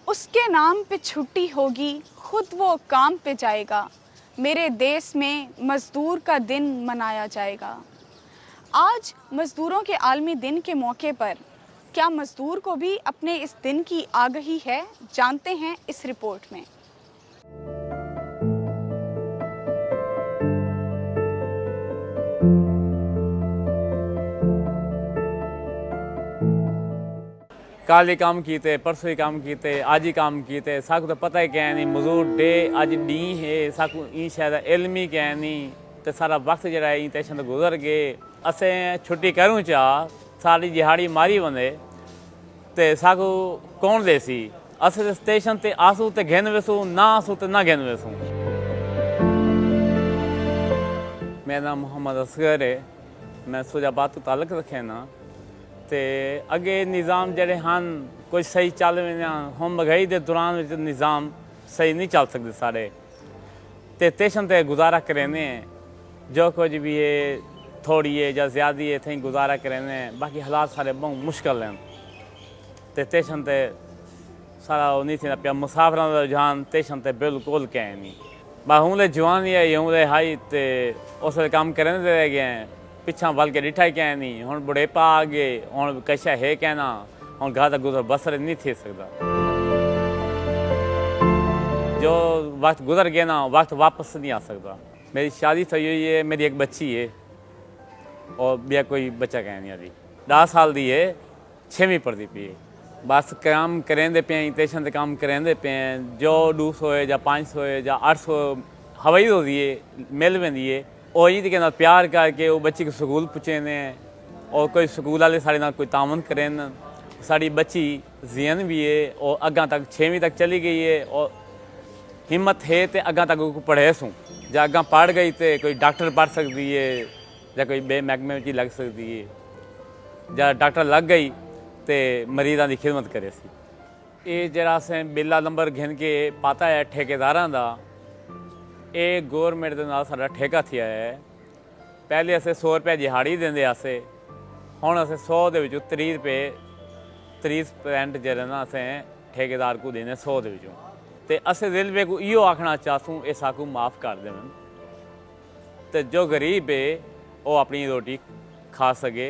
उसके नाम पे छुट्टी होगी, खुद वो काम पे जाएगा। मेरे देश में मज़दूर का दिन मनाया जाएगा। आज मज़दूरों के आलमी दिन के मौके पर क्या मज़दूर को भी अपने इस दिन की आगाही है? जानते हैं इस रिपोर्ट में। कल ही काम किए, परसों ही काम किए, आज ही काम किए। साकू तो पता ही क्या नहीं मजदूर डे अज डी है, साकू ई शायद इल्म ही क्या नहीं। तो सारा वक्त जरा स्टेशन तो गुजर गए। असें छुट्टी करूँ चा सारी दिहाड़ी मारी वने तो साकू कौन देसी। असें स्टेशन ते आसूँ तो घिन वेसूँ, ना आसूँ तो ना घिन वेसूँ। मेरा नाम मोहम्मद असगर है, मैं सुजाबाद तो ताल्लुक रखे ना। तो अगे निज़ाम जड़े हैं कुछ सही चल रहे, हम महंगाई के दौरान निज़ाम सही नहीं चल सकते सारे। तो स्टेशन पर गुजारा करें, जो कुछ भी है थोड़ी है या ज़्यादा है थी गुजारा करें। बाकी हालात सारे बहुत मुश्किल हैं। तो स्टेशन पर सारा नहीं थी पिया मुसाफिर का रुझान स्टेशन पर बिल्कुल कहीं नहीं। बस हूँ जवानी है हूँ हाई तो उस काम करें रह गए हैं। पिछा बल के डिठा क्या नहीं, हूँ बुढ़ेपा आ गए, हूँ कशा है कहना, हूँ घर का गुजर बसर नहीं थी सकता। जो वक्त गुजर गया ना वक्त वापस नहीं आ सकता। मेरी शादी थी हुई है, मेरी एक बच्ची है और बिया कोई बच्चा कह नहीं अभी 10 साल दी है, 6वीं पढ़ती पी है। बस काम करेंदे पे स्टेशन से काम करेंदे पे जो 200 है या 500 है या 800 हवाई होती है मिल वेंदी है। और ये के प्यार करके वो बच्ची को स्कूल पुचे ने और कोई स्कूल वाले साढ़े नाल कोई तामन करें। साड़ी बच्ची जियन भी है और अग्गा तक 6वीं तक चली गई है और हिम्मत है तो अग्गा तक पढ़े सूँ या अग्गा पढ़ गई तो कोई डॉक्टर पढ़ सकती है या कोई बे महकमे में लग सकती है या डॉक्टर लग गई तो मरीज़ों की खिदमत करे सी। ये जरा असें बिला नंबर घिन के पाता है ठेकेदारां दा, ये गौरमेंट के नाल साडा ठेका थिया है। पहले असें 100 रुपये दिहाड़ी देंदे आसे, हुण असें 100 दे विचों 30 रुपये 30% जेह्ड़ा ना असें ठेकेदार को देने 100 दे विचों। ते असें रेलवे को इहो आखना चाहसूँ ये साकू माफ़ कर देवन तो जो गरीब है वो अपनी रोटी खा सके।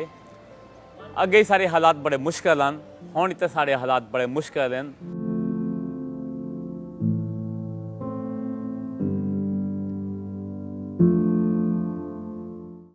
अगे सारे हालात बड़े मुश्किल हैं, हुण इत्थे सारे हालात बड़े मुश्किल हैं।